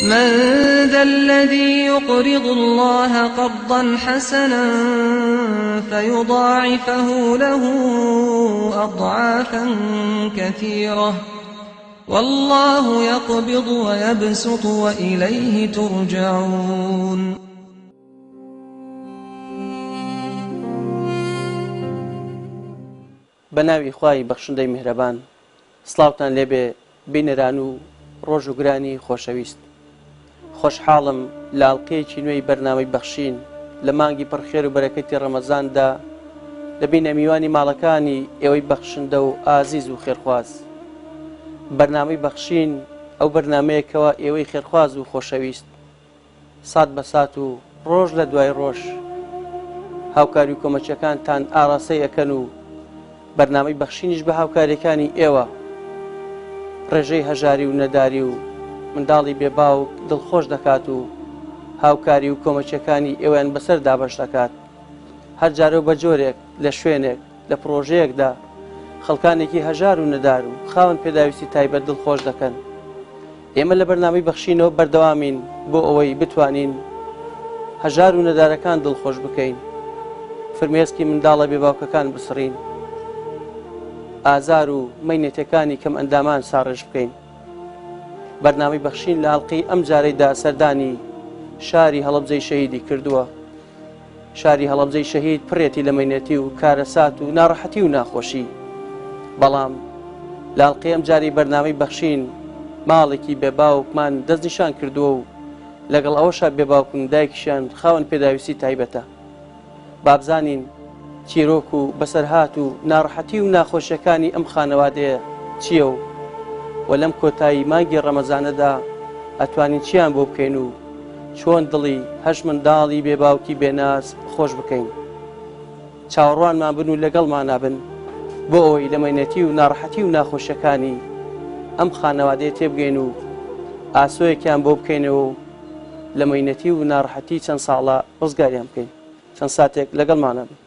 من ذا الذي يقرض الله قرضا حسنا فيضاعفه له أضعافا كثيرة والله يقبض ويبسط وإليه ترجعون. بەناوی خوای بەخشندەی میهرەبان، سڵاوتان لێبێ بینەران و ڕۆژ و گرانی خۆشەویست. خۆشحاڵم لە ئاڵقەیەکی نوێی بەرنامەی بەخشین لە مانگی پڕخێر و بەرەکەتی ڕەمەزاندا لەبینە میوانی ماڵەکانی ئێوەی بەخشندە و ئازیز و خێرخواز. بەرنامەی بەخشین ئەو بەرنامەیەکەوە ئێوەی خێرخواز و خۆشەویست سات بە سات و ڕۆژ لە دوای ڕۆژ هاوکاری و کۆمەچەکانتان ئاڕاستەی ئەکەن و بەرنامەی بەخشینیش بە هاوکاریەکانی ئێوە ڕێژەی هەژاری و نەداری و منداڵی بێباوک دڵخۆش دەکات و هاوکاری و کۆمەچەکانی ئێوەیان بەسەر دابەش دەکات. هەر جارە بە جۆرێک لە شوێنێک لە پرۆژەیەکدا خەڵکانێکی هەژار و نەدار و خاوەن پێداویستی تایبەت دڵخۆش دەکەن. ئێمە لە بەرنامەی بەخشینەوە بەردەوامین بۆ ئەوەی بتوانین هەژار و نەدارەکان دڵخۆش بکەین، فرمێسکی منداڵە بێباوکەکان بسڕین، ئازار و مەینەتەکانی کەم ئەندامان ساڕێژ بکەین. بەرنامەی بەخشین لە ئاڵقەی ئەم جارەیدا سەردانی شاری هەڵەبجەی شەهیدی کردووە. شاری هەڵەبجەی شەهید پڕێتی لە مەینەتی و کارەسات و ناڕەحەتی و ناخۆشی، بەڵام لە ئاڵقەی ئەم جاری بەرنامەی بەخشین ماڵێکی بێباوکمان دەستنیشان کردووە و لەگەڵ ئەوەشا بێباوکن دایکیشیان خاوەن پێداویستی تایبەتە. بابزانین چیرۆک و بەسەرهات و ناڕەحەتی و ناخۆشیەکانی ئەم خانەوادەیە چییە و لەم کۆتایی مانگی ڕەمەزانەدا ئەتوانین چیان بۆ بکەین و چۆن دڵی هەژ منداڵی بێباوکی بێناز خۆش بکەین. چاوەڕوانمان بن و لەگەڵمان نابن بۆ ئەوەی لە مەینەتی و ناڕەحەتی و ناخۆشیەکانی ئەم خانەوادەیە تێبگەین و ئاسۆیەکیان بۆ بکەینەوە و لە مەینەتی و ناڕەحەتی چەند ساڵە ڕزگاریان بکەین. چەند ساتێک لەگەڵمانە بن.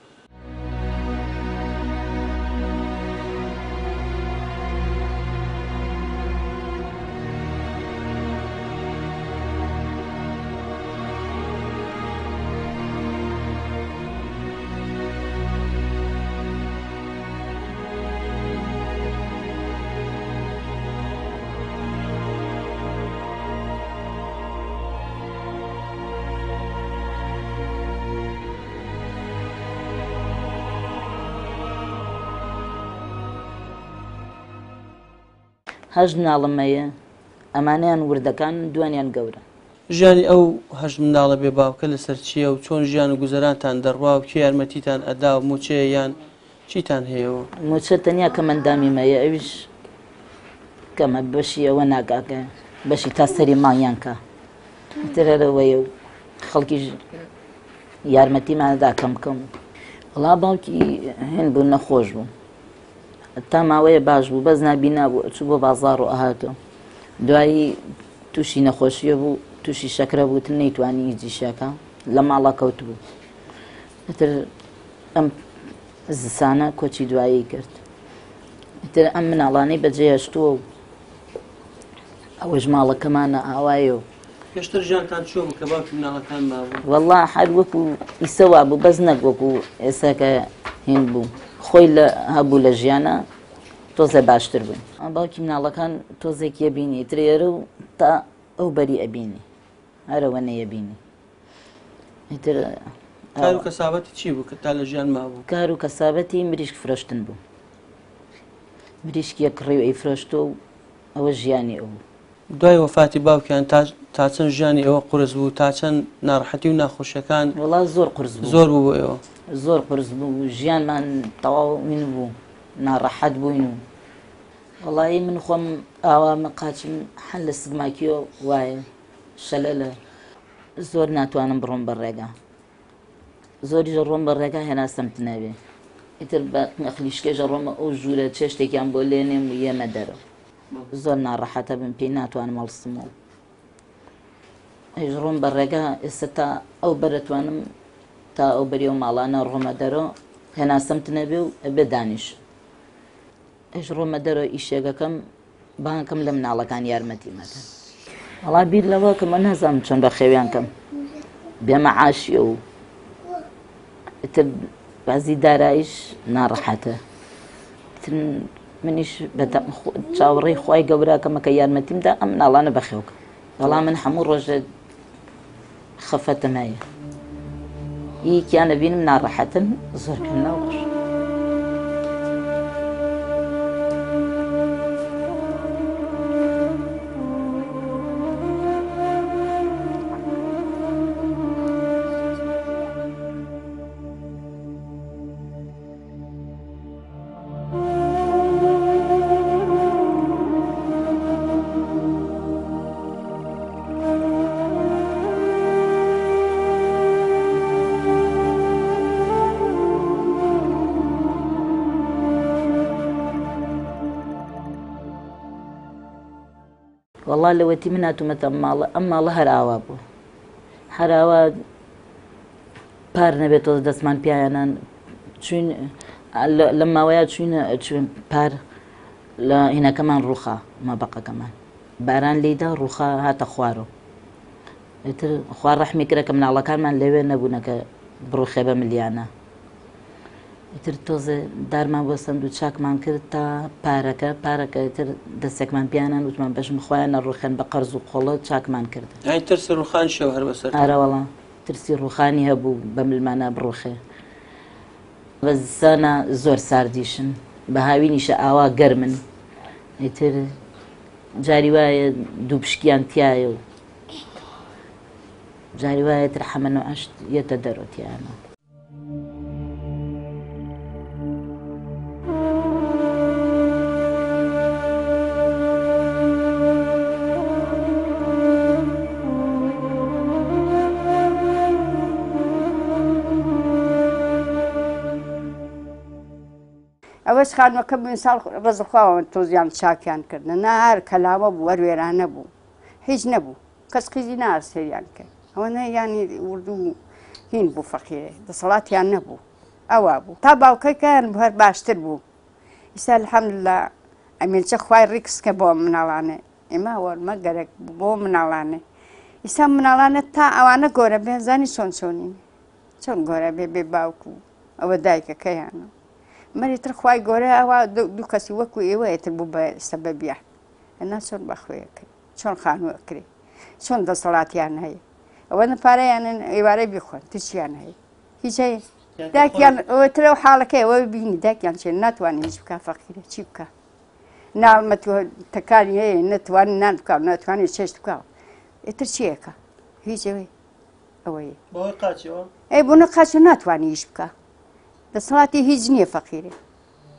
هەژ مناڵەمەیە ئەمانیان وردەکان دوانیان گەورە. ژیانی ئەو هەژ منداڵە بێباوکە لەسەر چییە و چۆن ژیان و گوزەرانتان دەڕوا و کێ یارمەتیتان ئەدا و موچەیە یان چیتان هەیەەوە؟ موچە تەنیا کە مەندامیمەیە ئەویش کەمە بەشی ئەوە ناگاکە بەشی تا سەری ماڵیان کە ترەرەوەیە و خەڵکیش یارمەتیمانەدا کەم بکەم. وەڵا باوکی هێن بوو نەخۆش بوو تا ماوەیە باش بوو بەس نابینا بوو ئەچوو بۆ بازاڕ و ئاهاتەوە دوایی تووشی نەخۆشیە بوو تووشی شەکرە بووتن نەیتوانی هیچیشەکە لە ماڵا کەوت بوو. ئەتر ئەم زستانە کۆچی دوایی کرد. ئەتر ئەم مناڵانەی بەجێهێشتووە و ئەوەش ماڵەکەمانە ئاوایە و پێشتر ژیانتان چۆن بوو کە باوکی مناڵەکان مابوو؟ وەڵڵا هەر وەکو ئیسەوا بوو بەس نەک وەکو ئێستا کە هێن بوو خۆی لە هەبوو لە ژیانە تۆزە باشتر بووین. باوکی مناڵەکان تۆزێکی ئەبینی ترێرە و تا ئەو بەری ئەبینی هەرەوە نەیەبینی. ئیتر کار و کەسابەتی چی بوو کە تا لە ژیان مابوو؟ کار و کەسابەتی مریشک فرۆشتن بوو. مریشکی یەک ڕێو ئەی فرۆشتۆ و ئەوە ژیانی ئەو بوو. دوای وەفاتی باوکیان تا چەند ژیانی ئەوە قورس بوو تا چەند ناڕەحەتی و ناخۆشیەکان؟ وەڵا زۆر قورس بوو. زۆر بوو بۆ ئێوە؟ زۆر قورس بوو ژیانمان تەواو من بوو ناڕەحەت بووین و وەڵی من خۆم ئاوامە قاچم هەن لە سگماکیەوە وایە شەلەلە زۆر ناتوانم بڕۆم بە ڕێگا زۆریش ڕۆم بە ڕێگا هێناستەمت نەبێ ئیتر بە نەخلیشکێژە ڕۆمە ئەو ژوورە چێشتێکیان بۆ لێنێم و یەمە دەرەوە زۆر ناڕەحەتە بم پێی ناتوانم هەڵستمەوە ئەیش ڕۆم بە ڕێگا ئێستا تا ئەو بەرەتوانم تا ئەو بەریەوە ماڵانە ڕۆمە دەرەوە هێناستەمت نەبێ و بێ دانیش ئەش ڕۆمە دەرەوە ئیشێگەکەم بانکەم لە مناڵەکان یارمەتی مەدە والله بیر لەوە کە من نەزانم چۆن بە خێویان کەم بێمەعاشیە و ئیتر بەعزی دارایش ناڕەحەتە منیش بە چاوەڕێی خوای گەورە کەمەکە یارمەتیمدا ئەم مناڵانە بەخێوکە بەڵام من هەموو ڕۆژە خەفەتم هەیە یەکیان ئەبینم ناڕەحەتن زۆر پێم ناوەڕ والله لەوەتی من هاتوومەتە ئەم ماڵە هەراوا بوو هەراوا پار نەبێتەوە دەستمان پیایانان چوین لە ماوەیە چوین پار لە هینەکەمان ڕووخا مەبەقەکەمان باران لێدا ڕووخا هاتە خوارەوە ئیتر خوار ڕەحمی کرا کە مناڵەکانمان لەوێ نەبوونەکە بڕوخێ بە ملیانە ئیتر تۆزێ دارمان بۆ سند و چاکمان کرد تا پارەکە ئیتر دەستێکمان پیانان وتمان بەشم خۆیان نەڕوخێن بە قەرز و قۆڵە چاکمان کرد ترسی ڕوخان شەو هەر بەسەر ئارەوەڵا ترسی ڕوخانی هەبوو بە ملمانە بڕوخێ بەزانە زۆر ساردیشن بە هاوینیشە ئاوا گەرمن ئیتر جاری وایە دوو پشکیان تایە و جاری وایە تر حەمەن و عەشت یەتە دەرۆتیانە ئەوەش خانووەکە بمساڵ ڕزخواوە تۆزیان چاکیان کردن نهار کەلاوە بوو وەروێرانە بوو هیچ نەبوو کەس قیزی ناسێریان کرد ئەوە ینی وردوو هین بوو فەقیرێ دەسەڵاتیان نەبوو ئەوە بوو تا باوکەکان هەر باشتر بوو ئیستا الحەمدوللا ئەمێنچە خوای ڕیکسکە بۆ مناڵانە ئێمە وەرمە گەرەک بۆ مناڵانە ئیستا مناڵانە تا ئەوانە گۆرە بێ زانی چۆن چۆنین چۆن گۆرە بێ باوکو ئەوە دایکەکەیانە مەریتر خوای گۆرە ئەوە دوو کەسی وەکو ئێوەیەتر بوو بە سەبەبیان ئەنا چۆن بەخوێەکەی چۆن خانووەکرێ چۆن دەسەڵاتیان هەیە ئەوەنە پارەیانن ئێوارەی بیخۆن تچیان هەیە هیچ هەیە داکیان ئەوەترەوە حاڵەکەی ئەوە بینی داکیان چێن ناتوانین هیچ بکە فەقیرە چی بکە نامەتوە تەکاری هەیە نەتوانین نان بکە ناتوانێت چێشت بکەوە ئێتر چیەکە هیچ ئەوەیە بۆی قاچەوە ئەی بۆ نەقاچ ناتوانانی هیچ بکە دەسەڵاتی هیچ نییە فەقیرێ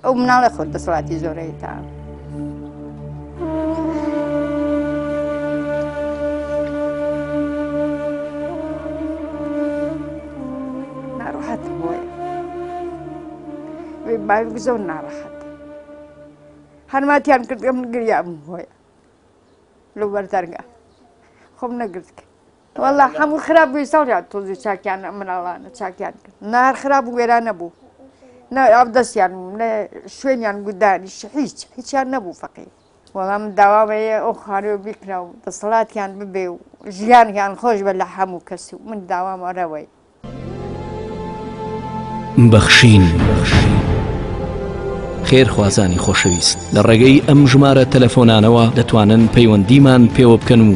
ئەو مناڵە خۆت دەسەڵاتی زۆرەی تا ناڕەحەتم بۆیە باوک زۆر ناڕەحەت هەرماتیان کرد من گریابم بۆیە لەو بەردەرگا خۆم نەگرت کرد والله هەموو خراپ بووی ساڵیان تۆزی چاکیان مناڵانە چاکیان کرد نار خراپ و وێرانە بوو نە ئەودەستیان نە شوێنیان گودانیش هیچیان نەبوو فەقیر وەڵام داوامەیە ئەو خانووە بیکرا و دەسەڵاتیان ببێ و ژیانیان خۆش بە لە هەموو کەسی و من داوام ئەرەوەی بەخشین خێرخوازانی خۆشەویست لە ڕێگەی ئەم ژمارە تەلەفۆنانەوە دەتوانن پەیوەندیمان پێوە بکەن و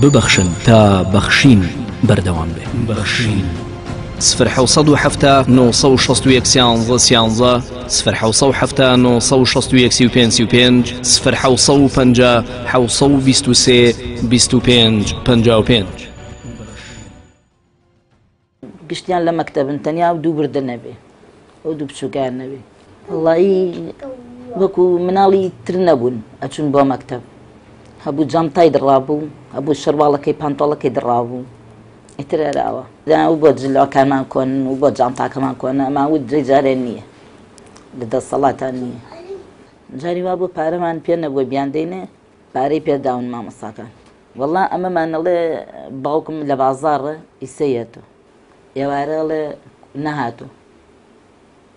ببەخشن تا بەخشین بەردەوام بێ بەخشین 1970 961 11 1970 961 1950 723 25 55 گشتیان لە مەکتەبن تەنیا و دوو بردە نەبێ ئەو دوو بچووکیان نەبێ وەڵڵی وەکو مناڵی تر نەبوون ئەچون بۆ مەکتەب هەبوو جانتای دڕابوو هەبوو شەرواڵەکەی پانتۆڵەکەی دڕابوو ئیتر ئەراوە و بۆ جلۆکانمان کۆن و بۆ جانتاکەمان کۆن ئەماوت جارێن نییە لە دەسەڵاتان نییە جاری وا بۆ پارەمان پێ نەبووە بیان دەینێ پارەی پێداون مامۆستاکان وەڵڵا ئەمەمانەڵێ باوکم لە بازاڕە ئیسەیەتەوە ئێوارەڵێ نەهاتوو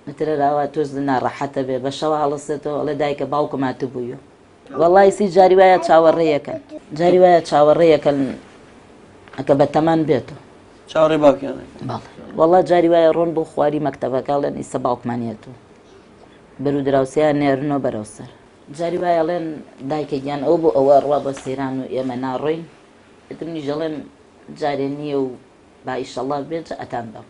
ئیتر ئەراوە تۆز ناڕەحەتە بێ بە شەوە هەڵەسێتەوە ئەڵێ دایکە باوکم هاتبوویە والله سی جاری وایە چاوەڕێیەکەن جاری وایە چاوەڕێیەکەن ئەکە بە تەمان بێتەوە چاوەڕێ باوکیانە والله جاری وایە ڕۆن بۆ خواری مەکتەبەکە لەن ئیسە باوکمانێتەوە بەرو دراوسیان نێرنەوە بەرەوسەر جاری وایە ئەڵێن دایکەگیان ئەو بۆ ئەوە ڕوا بە سەیران و ئێمە ناڕۆین ئترنیش ئەڵێن جارێ نییە و با ئیشەڵڵا بێت ئەتان دەم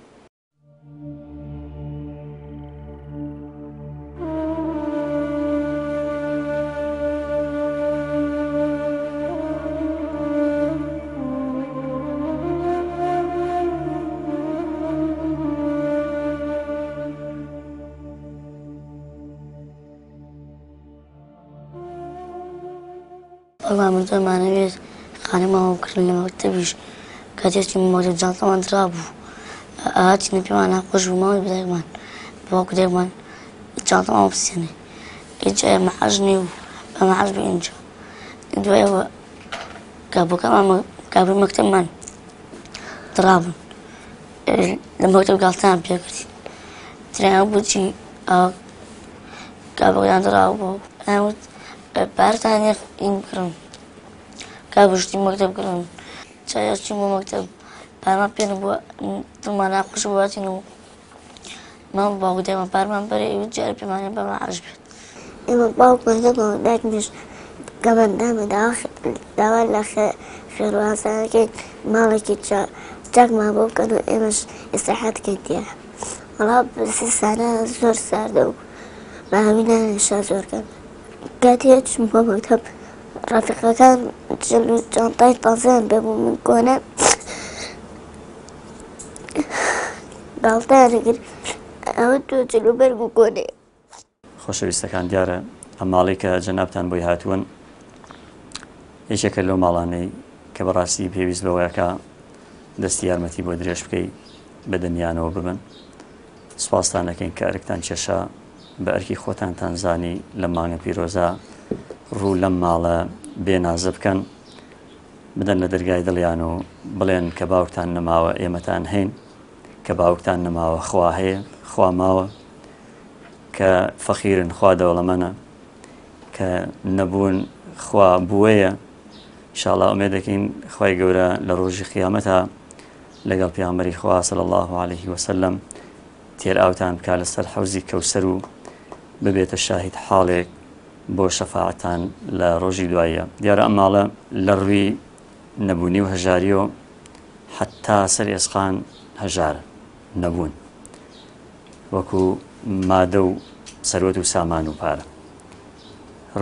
والله من زمان بيت خاني ما هو كل ما مكتبيش كاتيش من مكتب جانتا ما درابو هاتي نبي معنا خوش وما بدايق مان بوك دايق مان جانتا ما بسيني إجا محاجني وما حاجبي إنجا إدوايا كابو كمان كابو مكتب مان درابو لما مكتب قالتان بيكري ترين أبو جي كابو كان درابو أنا بارتاني إن كرم كابوشتي مكتب كرم شايشتي مكتب بارما بينو تمانا خوش بواتينو ما باو دايما بارما بري وجار بماني بما عجبت إما باو مكتب داك مش قبل دام داوال خير واسانا كي مالكي جاك ما بو كانوا إمش استراحات كنتيا والله بس السنة زور ساردو ما همينا نشا زور كان قاعد مو مكتب رفيقة كان جلو جانطاي طازان بابو من كونه غلطان اگر اودو جلو برگو كونه خۆشەویستەکان دیارە ئەم ماڵی کە جەنابتان بۆی هاتوون یەکێکە لەو ماڵانەی کە بەڕاستی پێویست بەوەیەکە دەستی یارمەتی بۆ درێژ بکەی بە دەمیانەوە ببن سوپاستان دەکەین کە ئەرکتان کێشە بە ئەرکی خۆتانتان زانی لە مانگە پیرۆزە ڕوو لەم ماڵە بێنازە بکەن بدەن لە دەرگای دڵیان و بڵێن کە باوکتان نەماوە ئێمەتان هەین کە باوکتان نەماوە خوا هەیە خوا ماوە کە فەقیرن خوا دەوڵەمەنە کە نەبوون خوا بووەیە ئینشاءڵڵا ئومێد دەکەین خوای گەورە لە ڕۆژی قیامەتە لەگەڵ پێغەمبەری خوا صلی الله عليه وسلم تێر ئاوتان بکا لەسەر حەوزی کەوسەر و ببێتە شاهید حاڵێک بۆ شەفاعەتان لە ڕۆژی دواییە دیارە ئەم ماڵە لە ڕووی نەبوونی و هەژاریەوە حتا سەر ئێسقان هەژارە نەبوون وەکو مادە و سەروەت و سامان و پارە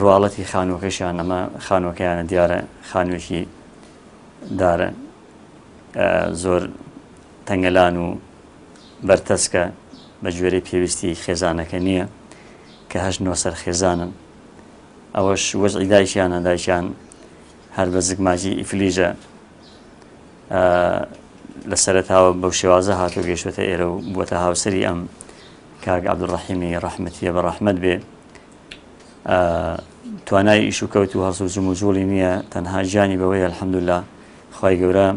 ڕواڵەتی خانووەکەشیان ئەمە خانووەکەیانە دیارە خانووێکی دارە زۆر تەنگەلان و بەرتەسکە بە گوێرەی پێویستی خێزانەکە نییە کە هەژنەوە سەر خێزانن ئەوەش وەزعی دایکیانە دایکیان هەر بە زگماجی ئیفلیژە لە سەرەتاوە بەو شێوازە هاتۆ گەیشتوەتە ئێرە و بووەتە هاوسەری ئەم کاک عەبدوڕەحیمی ڕەحمەتیە بە ڕەحمەت بێ توانای ئیش و کەوت و هەڵس و جم و جوڵی نییە تەنها ژیانی بەوەی ئەلحەمدولیلا خوای گەورە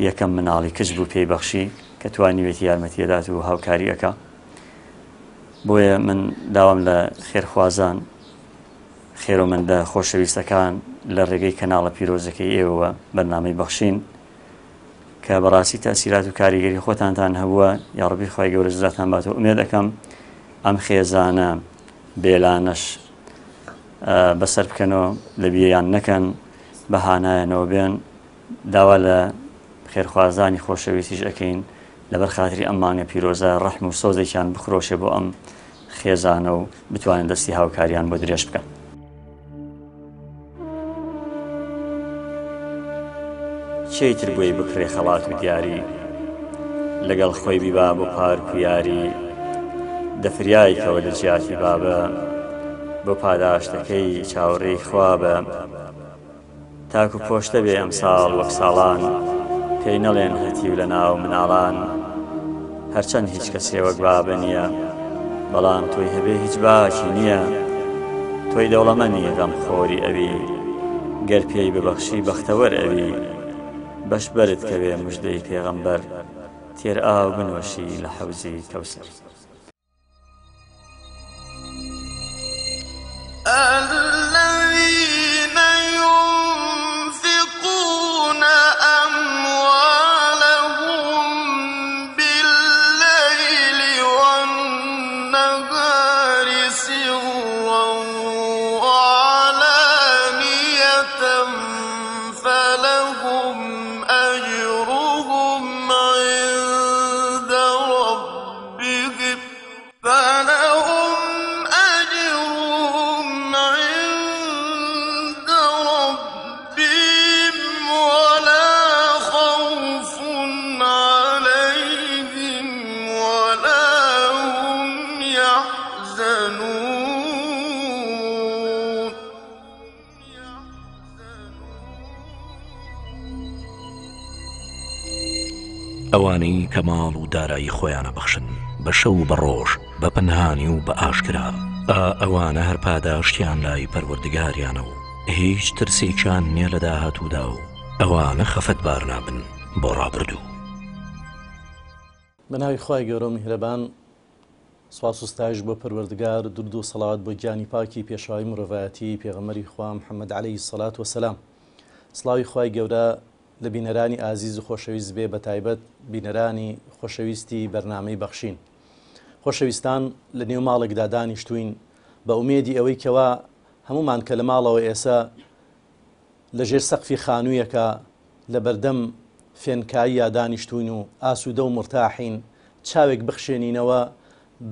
یەکەم مناڵی کچ بوو پێی بەخشی کە توانیوێتی یارمەتیەدات و هاوکاری ئەکا بۆیە من داوام لە خێرخوازان خێرۆمەندە خۆشەویستەکان لە ڕێگەی کەناڵە پیرۆزەکەی ئێوە بەرنامەی بەخشین کە بەڕاستی تەسیرات و کاریگەری خۆتانتان هەبووە یا ڕەبی خوای گەورە جزاتان باتەوە ئومێد دەکەم ئەم خێزانە بێلانەش بەسەر بکەنەوە لە بیەیان نەکەن بەهانایەنەوە بێن داوا لە خێرخوازانی خۆشەویستیش ئەەکەین لەبەر خاتری ئەم مانگە پیرۆزە ڕەحم و سۆزێکیان بخرۆشێ بۆ ئەم خێزانە و بتوانن دەستی هاوکاریان بۆ درێژ بکەن چیتر بۆی بکرێ خەڵات و دیاری لەگەڵ خۆی بیبا بۆ پارک و یاری دەفریایکەوە لە جیاتی بابە بۆ پاداشتەکەی چاوەڕێی خوابە تاکو پۆشتە بێ ئەم ساڵ وەک ساڵان پێی نەڵێن هەتی و لە ناو مناڵان هەرچەند هیچ کەسێ وەک بابە نییە بەڵام تۆی هەبێ هیچ باکی نییە تۆی دەوڵەمەندی غەم خۆری ئەوی گەر پێی ببەخشی بەختەوەر ئەوی بەش بەرت کەوێ موژدەی پێغەمبەر تێر ئاو بنوەشی لە حەوزی کەوسەر الذي ئەوانەی کە ماڵ و دارایی خۆیانە بەخشن بە شەو و بە ڕۆژ بە پەنهانی و بە ئاشکرا ئەوانە هەر پاداشتیان لای پەروەردگاریانە و هیچ ترسێکیان نییە لە داهاتوودا و ئەوانە خەفەتبار نابن بۆ ڕابردوو. بەناوی خوای گەورە و میهرەبان، سواس و ستایش بۆ پەروەردگار، درود و سەڵاوات بۆ گیانی پاکی پێشەوای مرۆڤایەتی پێغەمبەری خوا محەممەد عەلەیهی سەڵات وەسەلام. سڵاوی خوای گەورە لە بینەرانی ئازیز و خۆشەویست بێ، بە تایبەت بینەرانی خۆشەویستی بەرنامەی بەخشین. خۆشەویستان، لە نێو ماڵێکدا دانیشتوین بە ئومێدی ئەوەی کەوا هەمومان کە لە ماڵەوە ئێستا لەژێر سەقفی خانوویەکە لە بەردەم فێنکاییە دانیشتوین و ئاسوودە و مرتاحین، چاوێک بخشێنینەوە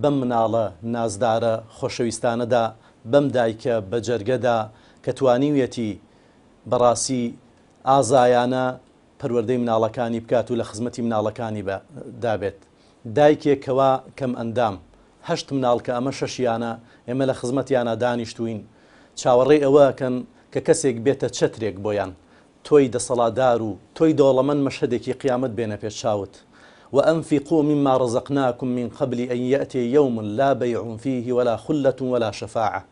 بەم مناڵە نازدارە خۆشەویستانەدا، بەم دایکە بە جەرگەدا کە توانیویەتی بەڕاستی ئازایانە پەروەردەی مناڵەکانی بکات و لە خزمەتی مناڵەکانی دابێت. دایکێکەوە کەم ئەندام 8 مناڵ کە ئەمە 6یانە ئێمە لە خزمەتیانە دانیشتوین، چاوەڕێی ئەوەکەن کە کەسێک بێتە چەترێک بۆیان، تۆی دەسەڵاتدار و تۆی دەوڵەمەند مەشهدێکی قیامەت بێنە پێش چاوت. وأنفقوا مما رزقناكم من قبل أن يأتي يوم لا بيع فيه ولا خلة ولا شفاعة.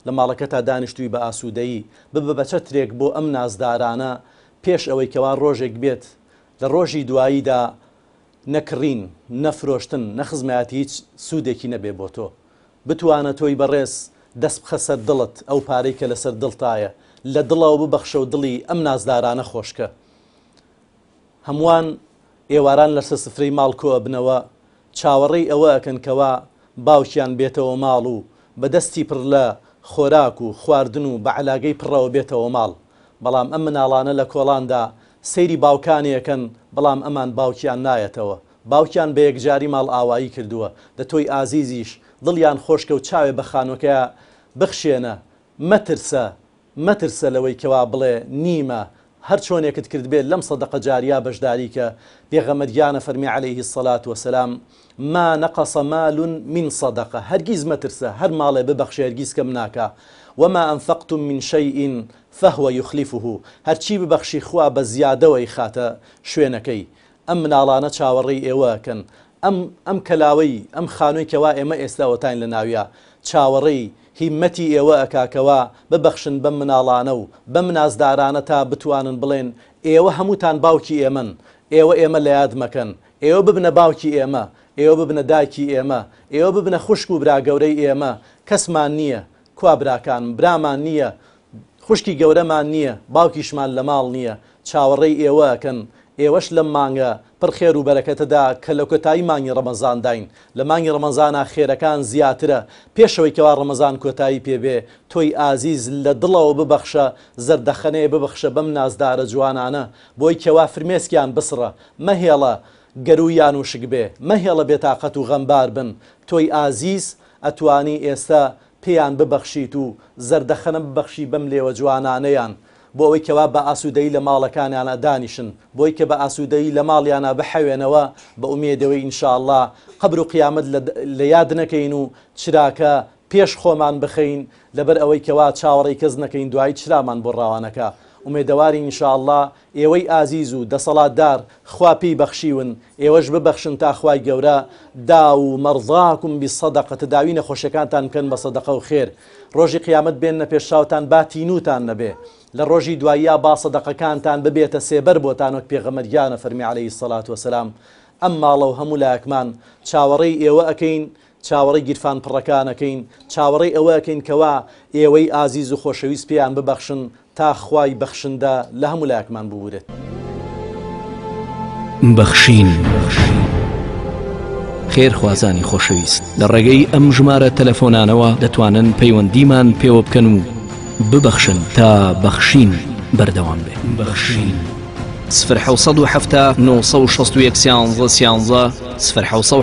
لما لەکەتا دانیشتووی بە ئاسوودەیی ببە بە چەترێک بۆ ئەم نازدارانە پێش ئەوەی کەوا ڕۆژێک بێت لە ڕۆژی دواییدا نەکڕین، نەفرۆشتن، نەخزمەتی هیچ سوودێکی نەبێ بۆ تۆ، بتوانە تۆی بەڕێز دەست بخە سەر دڵت، ئەو پارەی کە لەسەر دڵتایە لە دڵەوە ببەخشە و دڵی ئەم نازدارانە خۆشکە. هەمووان ئێواران لەسەر سفرەی ماڵ کۆ بنەوە، چاوەڕێی ئەوە ئەکەن کەوا باوکیان بێتەوە ماڵ و بەدەستی پڕ لە خۆراک و خواردن و بە عەلاگەی پڕەوە بێتەوە ماڵ. بەڵام ئەم مناڵانە لە کۆڵاندا سەیری باوکانیەکەن، بەڵام ئەمان باوکیان نایەتەوە، باوکیان بە یەکجاری ماڵ ئاوایی کردووە. دەتۆی ئازیزیش دڵیان خۆشکە و چاوێ بە خانووەکەیە بخشێنە، مەترسە لەوەی کەوا بڵێ نیمە، هەر چۆنێکت کرد بێت لەم سەدەقە جاریە بەشداری کە پێغەمبەریانە فەرمی عەلەیهی السەڵات وەسەلام ما نەقەسە مال من صدقة، هەرگیز مەترسە هەر ماڵێ ببەخشێ هەرگیز کەم ناکە. وما أنفقتم من شيء فهو يخلفه، هەرچی ببەخشی خوا بە زیادەوەی خاتە شوێنەکەی. ئەم مناڵانە چاوەڕێی ئێوەکەن، ئەم کەلاوەی ئەم خانووی کەوا ئێمە ئێستا وەتاین لە ناویە، چاوەڕێی هیمەتی ئێوە ئەکاکەوە ببەخشن بەم مناڵانە و بەم نازدارانە تا بتوانن بڵێن ئێوە هەمووتان باوکی ئێمەن، ئێمە لە یاد مەکەن، ئێوە ببنە باوکی ئێمە، ئێوە ببنە دایکی ئێمە، ئێوە ببنە خوشک و براگەورەی ئێمە. کەسمان نییە، کوا براکان برامان نییە، خوشکی گەورەمان نییە، باوکیشمان لە ماڵ نییە. چاوەڕێی ئێوەکەن، ئێوەش لەم مانگە پڕ خێر و بەرەکەتەدا کە لە کۆتایی مانگی ڕەمەزان داین، لە مانگی ڕەمەزانە خێرەکان زیاترە، پێشەوەی کەوا ڕەمەزان کۆتایی پێبێ تۆی ئازیز لە دڵەوە ببەخشە، زەردەخەنەیە ببەخشە بەم نازدارە جوانانە، بۆی کەوا فرمێسکیان بسڕە، مەهێڵە گەرویان وشک بێ، مەهێڵە بێتاقەت و غەمبار بن. تۆی ئازیز ئەتوانی ئێستا پێیان ببەخشیت و زەردەخەنە ببەخشی بەم لێوە جوانانەیان، بۆ ئەوەی کەوا بە ئاسوودەی لە ماڵەکانیانە دانیشن، بۆی کە بە ئاسوودەی لە ماڵیانە بحەوێنەوە، بە ئومێدەوەی ئینشاءالله قبر و قیامەت لە یاد نەکەین و چراکە پێش خۆمان بخەین، لەبەر ئەوەی کەوا چاوەڕێی کەس نەکەین دوایی چرامان بۆ ڕاوانەکە. ئومێدەواری ئینشاءالله ئێوەی ئازیز و دەسەڵاتدار خوا پێی بەخشیون، ئێوەش ببەخشن تا خوای گەورە دا و مەرضاکم بالصەدەقە، تداوی نەخۆشیەکانتان بکەن بە سەدەقە و خێر. ڕۆژی قیامەت بێنە پێش چاوتان با تینوتان نەبێ، لە ڕۆژی دواییە با سەدەقەکانتان ببێتە سێبەر بۆتان، وەک پێغەمبەریانە فەرمی عەلەیهی السەڵات وەسەلام. ئەم ماڵە و هەموو لایەکمان چاوەڕێی ئێوە ئەکەین، چاوەڕێی گیرفان پڕەکانەکەین، چاوەڕێی ئەوە ئەکەین کەوا ئێوەی ئازیز و خۆشەویست پێیان ببەخشن تا خوای بەخشندە لە هەموو لایەکمان ببورێت. بەخشین. خێرخوازانی خۆشەویست، لە ڕێگەی ئەم ژمارە تەلەفۆنانەوە دەتوانن پەیوەندیمان پێوە بکەن و ببەخشن تا بەخشین بەردەوام بێت. بەخشین. 0 961 11 0 965 0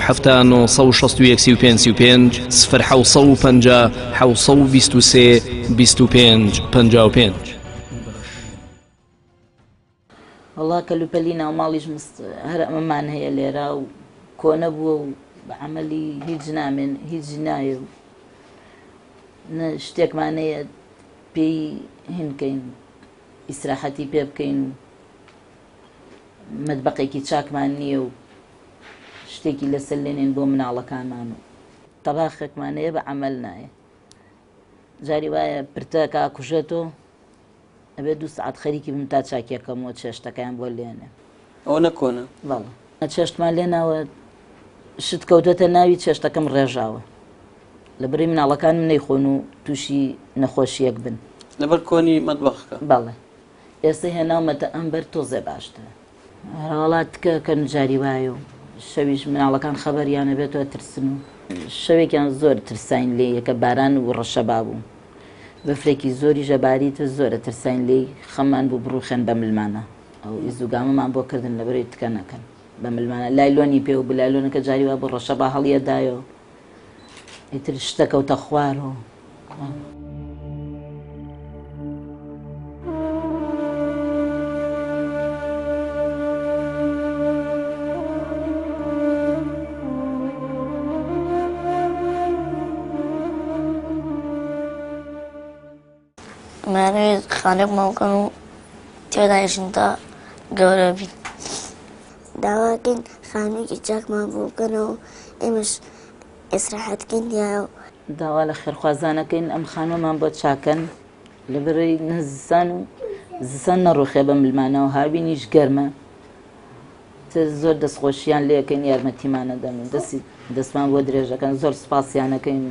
723 25 55. والله کەلوپەلی ناو ماڵیش هەر ئەمەمان هەیە لێرە و کۆنە بووە و بە عەمەلی هیچ نامێن، هیچ نایە و شتێکمانەیە پێی هێنکەین، ئیسراحەتی پێ بکەین و مەدبەقێکی چاکمان نییە و شتێکی لەسەر لێنێن بۆ مناڵەکانمان و تەباخێکمانەیە بە عەمەل نایە جاری وایە پرتەکە کوژێتەوە ئەبێ 2 سەعات خەریکی بم تا چاکیەکەمەوە چێشتەکەیان بۆ لێنێ ئەوە نەکۆنە بەڵێ چێشتمان لێناوە شت کەوتەتە ناوی چێشتەکەم ڕێژاوە لەبەرەی مناڵەکانم نەیخۆن و تووشی نەخۆشیەک بن لەبەر کۆنی مەتبەخەکە بەڵێ ئێستا هێناومەتە ئەمبەر تۆزێ باشترە هەڵاتکە کە جاری وایە و شەویش مناڵەکان خەبەریانە بێتەوە ترسن و شەوێکیان زۆر ترساین لێ یەکە باران و ڕەشەبا بوو بەفرێکی زۆری ژەباریتە زۆرە ترساین لێی خەمان بوو بڕوخێن بە ملمانە ئەو ئیزوگامەمان بۆ کردن لەبەرەی تکە نەکەن بە ملمانە لایلۆنی پێ و بلایلۆنەکە جاری وا بۆ ڕەشەبا هەڵیەدایەوە ئیتر شتەکەوتە خوارەوە مانەوێت خانێکمان بکەن و تێدایشن تا گەورە بین داواکەین خانوویەکی چاکمان بۆ بکەنەوە ئێمەش ئێسراحەتکەین دیایە داوا لە خێرخوازانەکەین ئەم خانووەمان بۆ چاکەن لەبەرەی نزستان و زستان نەڕۆخێ بە ملمانەوە هاوینیش گەرمە زۆر دەستخۆشییان لێەکەین یارمەتیمانە دەمن دەستمان بۆ درێژەکەن زۆر سپاسیانەکەین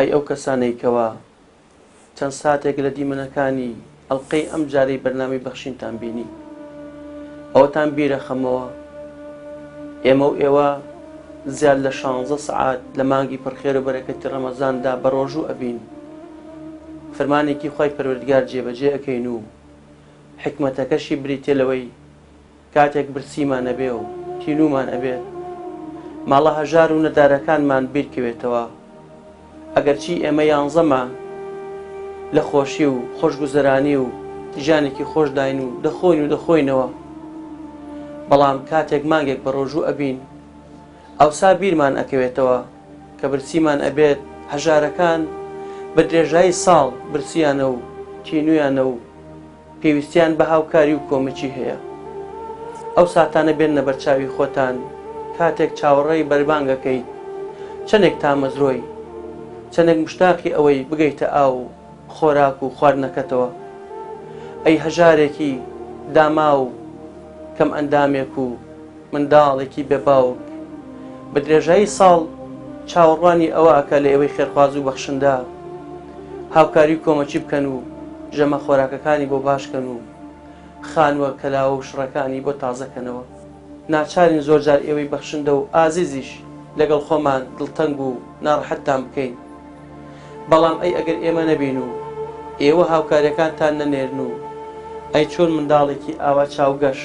ئەی ئەو کەسانەی کەوا چەند ساتێک لە دیمەنەکانی ئەڵقەی ئەم جارەی بەرنامەی بەخشینتان بینی ئەوەتان بیرە خەمەوە ئێمە و ئێوە زیاد لە 16 سعات لە مانگی پڕخێر و بەرەکەتی ڕەمەزاندا بە ڕۆژوو ئەبین فەرمانێکی خۆی پەروەردگار جێبەجێ ئەەکەین و حکمەتەکەشی بریتێ لەوەی کاتێک برسیمان ئەبێ و تینومان ئەبێت ماڵە هەژار و نەدارەکانمان بیرکەوێتەوە ئەگەرچی ئێمە 11مان لە خۆشی و خۆشگوزەرانی و تیژانێکی خۆش داین و دەخۆین و دەخۆینەوە بەڵام کاتێک مانگێک بە ڕۆژوو ئەبین ئەوسا بیرمان ئەکەوێتەوە کە برسیمان ئەبێت هەژارەکان بە درێژایی ساڵ برسیانە و تینویانە و پێویستیان بە هاوکاری و کۆمەچی هەیە ئەو ساتانە بێنە بەرچاوی خۆتان کاتێک چاوەڕێی بەربانگەکەیت چەندێک تامەزرۆی چەندێک مشتاقی ئەوەی بگەیتە ئاو خۆراک و خواردنەکەتەوە ئەی هەژارێکی داما و کەم ئەندامێک و منداڵێکی بێباوک بە درێژایی ساڵ چاوەڕوانی ئەوە ئەکە لە ئێوەی خێرخواز و بەخشندا هاوکاری و کۆمەچی بکەن و ژەمە خۆراکەکانی بۆ باشکەن و خانوە کەلاوە و شڕەکانی بۆ تازەکەنەوە ناچارین زۆر جار ئێوەی بەخشندە و ئازیزیش لەگەڵ خۆمان دڵتەنگ و ناڕەحەتتان بکەین بەڵام ئەی ئەگەر ئێمە نەبین و ئێوە هاوکاریەکانتان نەنێرن و ئەی چۆن منداڵێکی ئاوا چاوگەش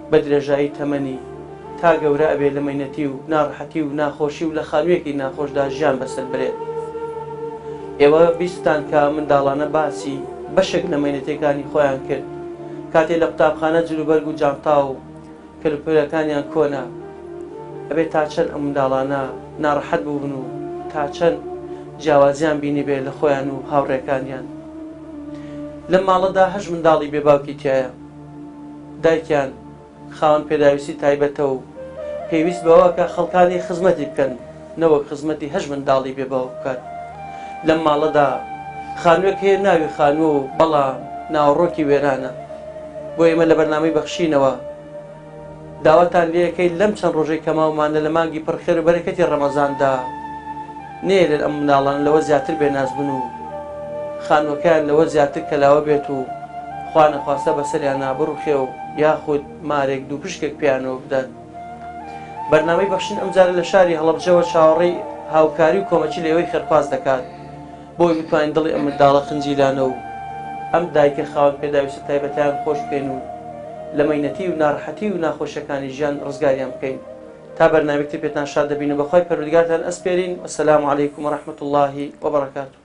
بە درێژایی تەمەنی تا گەورە ئەبێ لە مەینەتی و ناڕەحەتی و ناخۆشی و لە خانوویەکی ناخۆشدا ژیان بەسەر برێت ئێوە بیستان کە منداڵانە باسی بەشێک لە مەینەتەکانی خۆیان کرد کاتێ لە قوتابخانە جلوبەرگ و جانتا و کەلپۆلەکانیان کۆنا ئەبێت تا چەند ئەم منداڵانە ناڕەحەت بوون و تا چەند جیاوازیان بینی بێت لە خۆیان و هاوڕێکانیان لەم ماڵەدا هەژ منداڵی بێباوکی تایە دایکیان خاوەن پێداویستی تایبەتە و پێویست بەوە کە خەڵکانی خزمەتی بکەن نەوەک خزمەتی هەژ منداڵی بێباو بکات لەم ماڵەدا خانووێک هەیە ناوی خانووە و بەڵام ناوەڕۆکی وێرانە بۆ ئێمە لە بەرنامەی بەخشینەوە داواتان لێەکەی لەم چەند ڕۆژەی کەماومانە لە مانگی پڕخێر و بەرەکەتی ڕەمەزاندا نێرن ئەم منداڵان لەوە زیاتر بێنازبن و خانووەکەیان لەوە زیاتر کەلاوە بێت و خوا نەخواستە بەسەریان نابڕوخێ و یاخود مارێک دوو پشکێک پیانەوە بدات بەرنامەی بەخشین ئەمجارە لە شاری هەڵەبجەوە چاوەڕێی هاوکاری و کۆمەچی لە ئێوەی خێرخواز دەکات بۆی بتوانین دڵی ئەم منداڵە خنجیلانە و ئەم دایکە خاوەن پێداویستە تایبەتیان خۆش بکەین و لە مەینەتی و ناڕەحەتی و ناخۆشیەکانی ژیان ڕزگاریان بکەین تا بەرنامێکی پێتان شاد دەبین و بەخوای پەروەردگارتان ئەسپێرین. وەسەلامو عەلەیکوم وەڕەحمەتوڵڵاهی وەبەڕەکاتوه.